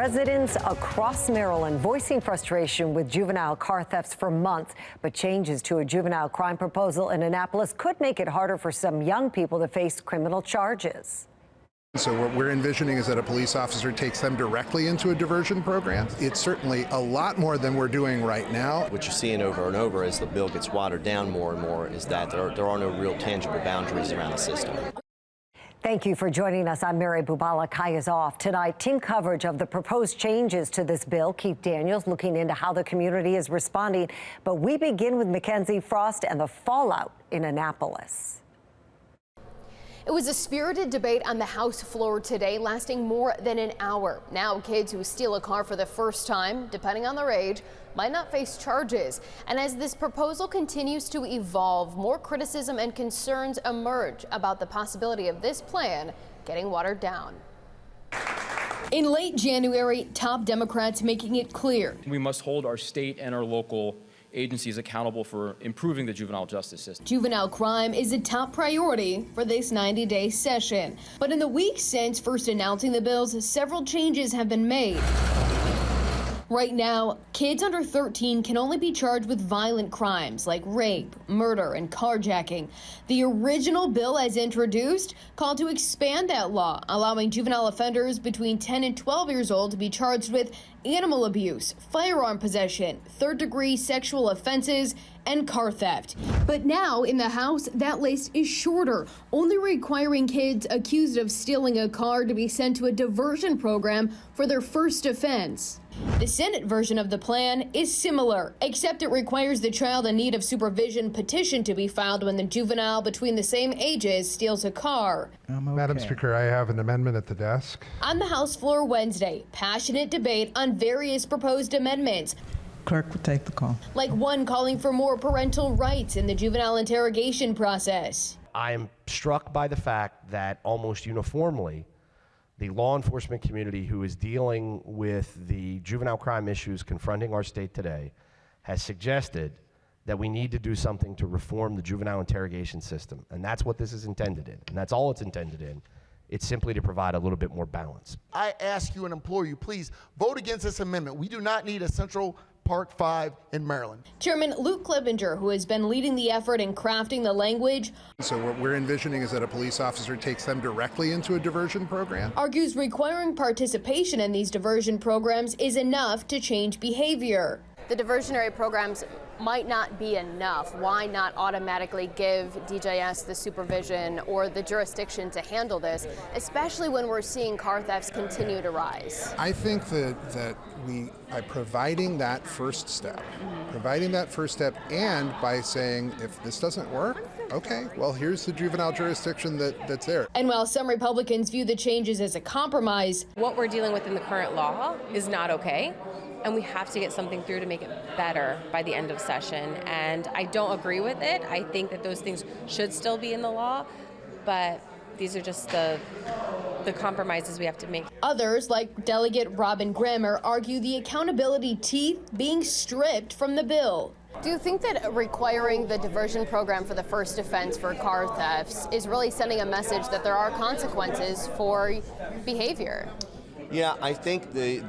Residents across Maryland voicing frustration with juvenile car thefts for months, but changes to a juvenile crime proposal in Annapolis could make it harder for some young people to face criminal charges. So what we're envisioning is that a police officer takes them directly into a diversion program. It's certainly a lot more than we're doing right now. What you're seeing over and over as the bill gets watered down more and more is that there are no real tangible boundaries around the system. Thank you for joining us. I'm Mary Bubala. Kai is off. Tonight, team coverage of the proposed changes to this bill. Keith Daniels looking into how the community is responding. But we begin with Mackenzie Frost and the fallout in Annapolis. It was a spirited debate on the House floor today, lasting more than an hour. Now, kids who steal a car for the first time, depending on their age, might not face charges. And as this proposal continues to evolve, more criticism and concerns emerge about the possibility of this plan getting watered down. In late January, top Democrats making it clear we must hold our state and our local agencies accountable for improving the juvenile justice system. Juvenile crime is a top priority for this 90-day session. But in the weeks since first announcing the bills, several changes have been made. Right now, kids under 13 can only be charged with violent crimes like rape, murder, and carjacking. The original bill, as introduced, called to expand that law, allowing juvenile offenders between 10 and 12 years old to be charged with animal abuse, firearm possession, third-degree sexual offenses, and car theft. But now in the House, that list is shorter, only requiring kids accused of stealing a car to be sent to a diversion program for their first offense. The Senate version of the plan is similar, except it requires the child in need of supervision petition to be filed when the juvenile between the same ages steals a car. Madam Speaker, I have an amendment at the desk. On the House floor Wednesday, passionate debate on various proposed amendments. Clerk will take the call. Like one calling for more parental rights in the juvenile interrogation process. I am struck by the fact that almost uniformly, the law enforcement community who is dealing with the juvenile crime issues confronting our state today has suggested that we need to do something to reform the juvenile interrogation system. And that's what this is intended in. And that's all it's intended in. It's simply to provide a little bit more balance. I ask you and implore you, please vote against this amendment. We do not need a Central Park 5 in Maryland. Chairman Luke Clippinger, who has been leading the effort in crafting the language, So what we're envisioning is that a police officer takes them directly into a diversion program. argues requiring participation in these diversion programs is enough to change behavior. The diversionary programs might not be enough. Why not automatically give DJS the supervision or the jurisdiction to handle this, especially when we're seeing car thefts continue to rise? I think that by providing that first step, and by saying if this doesn't work, okay, well, here's the juvenile jurisdiction that's there. And while some Republicans view the changes as a compromise, what we're dealing with in the current law is not okay. And we have to get something through to make it better by the end of session. And I don't agree with it. I think that those things should still be in the law, but these are just the compromises we have to make. Others, like Delegate Robin Grammer, argue the accountability teeth being stripped from the bill. Do you think that requiring the diversion program for the first offense for car thefts is really sending a message that there are consequences for behavior? Yeah, I think the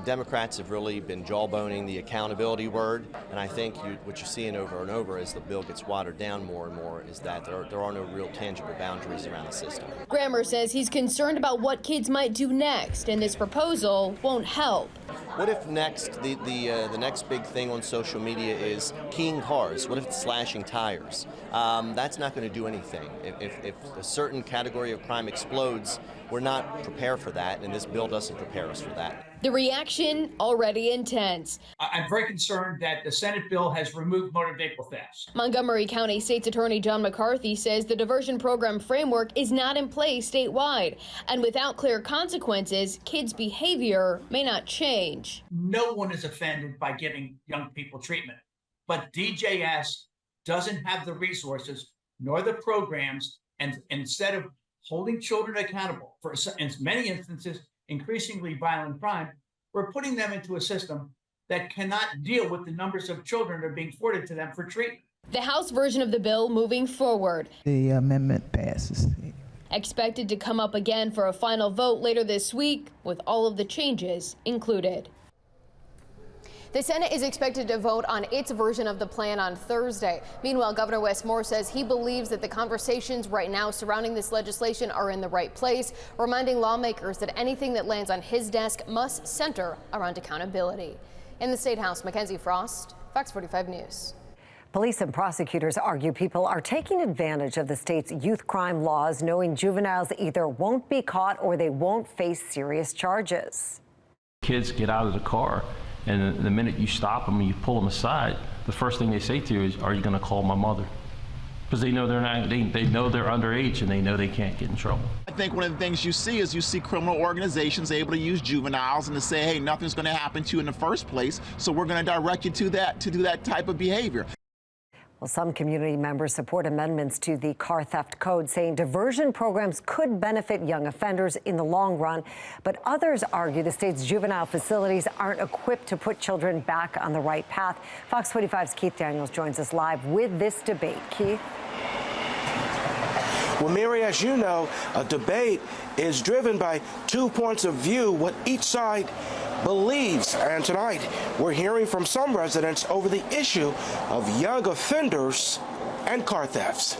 Democrats have really been jawboning the accountability word, and I think what you're seeing over and over as the bill gets watered down more and more is that there are no real tangible boundaries around the system. Grammer says he's concerned about what kids might do next, and this proposal won't help. What if next, the next big thing on social media is keying cars? What if it's slashing tires? That's not going to do anything. If a certain category of crime explodes, we're not prepared for that, and this bill doesn't prepare us for that. The reaction already intense. I'm very concerned that the Senate bill has removed motor vehicle thefts. Montgomery County State's Attorney John McCarthy says the diversion program framework is not in place statewide, and without clear consequences, kids' behavior may not change. No one is offended by giving young people treatment, but DJS doesn't have the resources nor the programs, and instead of holding children accountable for, in many instances, increasingly violent crime, we're putting them into a system that cannot deal with the numbers of children that are being forwarded to them for treatment. The House version of the bill moving forward. The amendment passes. expected to come up again for a final vote later this week, with all of the changes included. The Senate is expected to vote on its version of the plan on Thursday. Meanwhile, Governor Wes Moore says he believes that the conversations right now surrounding this legislation are in the right place, reminding lawmakers that anything that lands on his desk must center around accountability. In the State House, Mackenzie Frost, Fox 45 News. Police and prosecutors argue people are taking advantage of the state's youth crime laws, knowing juveniles either won't be caught or they won't face serious charges. Kids get out of the car, and the minute you stop them and you pull them aside, the first thing they say to you is, "Are you going to call my mother?" Because they know they're not. They know they're underage, and they know they can't get in trouble. I think one of the things you see criminal organizations able to use juveniles and to say, "Hey, nothing's going to happen to you in the first place, so we're going to direct you to do that type of behavior." Well, some community members support amendments to the car theft code, saying diversion programs could benefit young offenders in the long run. But others argue the state's juvenile facilities aren't equipped to put children back on the right path. Fox 45's Keith Daniels joins us live with this debate. Keith? Well, Mary, as you know, a debate is driven by 2 points of view, what each side believes. And tonight, we're hearing from some residents over the issue of young offenders and car thefts.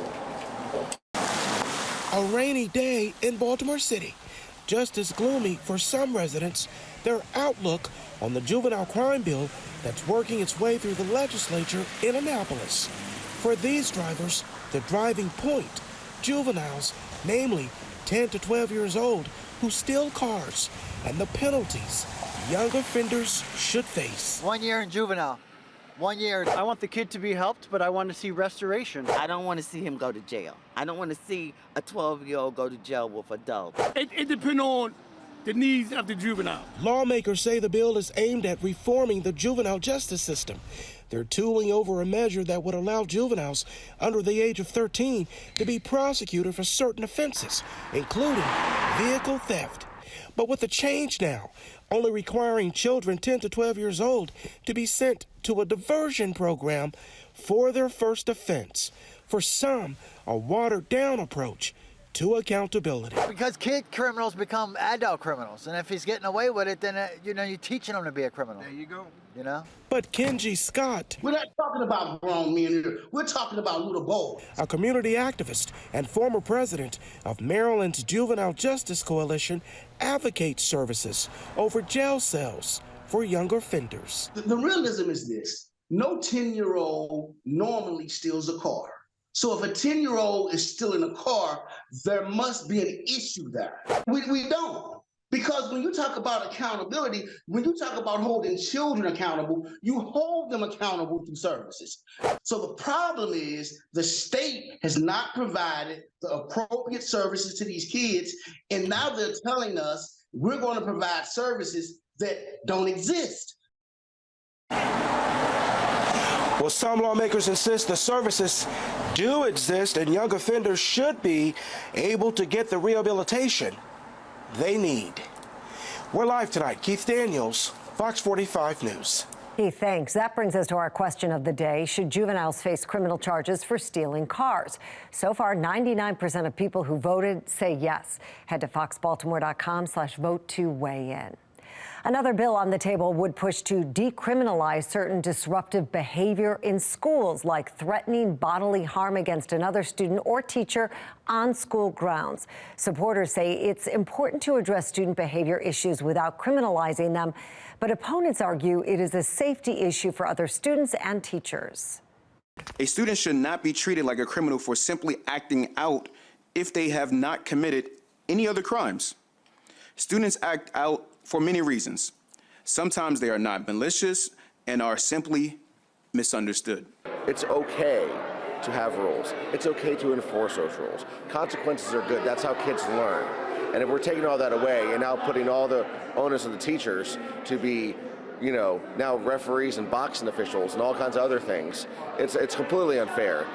A rainy day in Baltimore City. Just as gloomy for some residents, their outlook on the juvenile crime bill that's working its way through the legislature in Annapolis. For these drivers, the driving point, juveniles, namely 10 to 12 years old, who steal cars, and the penalties young offenders should face. 1 year in juvenile. 1 year. I want the kid to be helped, but I want to see restoration. I don't want to see him go to jail. I don't want to see a 12-year-old go to jail with adults. It depends on the needs of the juvenile. Lawmakers say the bill is aimed at reforming the juvenile justice system. They're tooling over a measure that would allow juveniles under the age of 13 to be prosecuted for certain offenses, including vehicle theft. But with the change now, only requiring children 10 to 12 years old to be sent to a diversion program for their first offense. For some, a watered-down approach to accountability. Because kid criminals become adult criminals, and if he's getting away with it, then you're teaching him to be a criminal. There you go. You know? But Kenji Scott, we're not talking about grown men here. We're talking about little boys. A community activist and former president of Maryland's Juvenile Justice Coalition, advocates services over jail cells for younger offenders. The realism is this: no 10-year-old normally steals a car. So if a 10-year-old is still in a car, there must be an issue there. We don't. Because when you talk about accountability, when you talk about holding children accountable, you hold them accountable through services. So the problem is the state has not provided the appropriate services to these kids, and now they're telling us we're going to provide services that don't exist. Well, some lawmakers insist the services do exist and young offenders should be able to get the rehabilitation they need. We're live tonight. Keith Daniels, Fox 45 News. Keith, thanks. That brings us to our question of the day. Should juveniles face criminal charges for stealing cars? So far, 99% of people who voted say yes. Head to foxbaltimore.com/vote to weigh in. Another bill on the table would push to decriminalize certain disruptive behavior in schools, like threatening bodily harm against another student or teacher on school grounds. Supporters say it's important to address student behavior issues without criminalizing them, but opponents argue it is a safety issue for other students and teachers. A student should not be treated like a criminal for simply acting out if they have not committed any other crimes. Students act out for many reasons. Sometimes they are not malicious and are simply misunderstood. It's okay to have rules. It's okay to enforce those rules. Consequences are good. That's how kids learn. And if we're taking all that away and now putting all the onus on the teachers to be, now referees and boxing officials and all kinds of other things, it's completely unfair.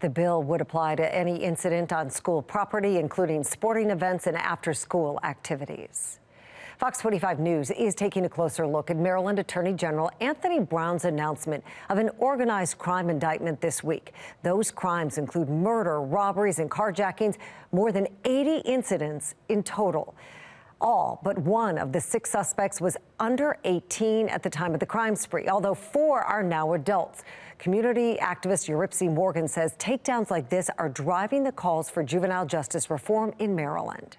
The bill would apply to any incident on school property, including sporting events and after-school activities. Fox 25 News is taking a closer look at Maryland Attorney General Anthony Brown's announcement of an organized crime indictment this week. Those crimes include murder, robberies, and carjackings, more than 80 incidents in total. All but one of the 6 suspects was under 18 at the time of the crime spree, although 4 are now adults. Community activist Eurypsy Morgan says takedowns like this are driving the calls for juvenile justice reform in Maryland.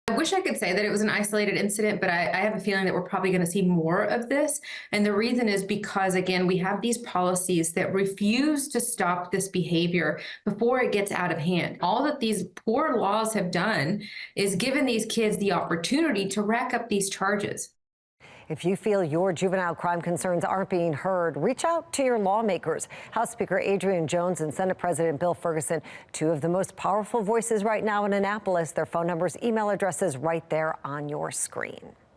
I wish I could say that it was an isolated incident, but I have a feeling that we're probably going to see more of this. And the reason is because, again, we have these policies that refuse to stop this behavior before it gets out of hand. All that these poor laws have done is given these kids the opportunity to rack up these charges. If you feel your juvenile crime concerns aren't being heard, reach out to your lawmakers. House Speaker Adrian Jones and Senate President Bill Ferguson, 2 of the most powerful voices right now in Annapolis. Their phone numbers, email addresses right there on your screen.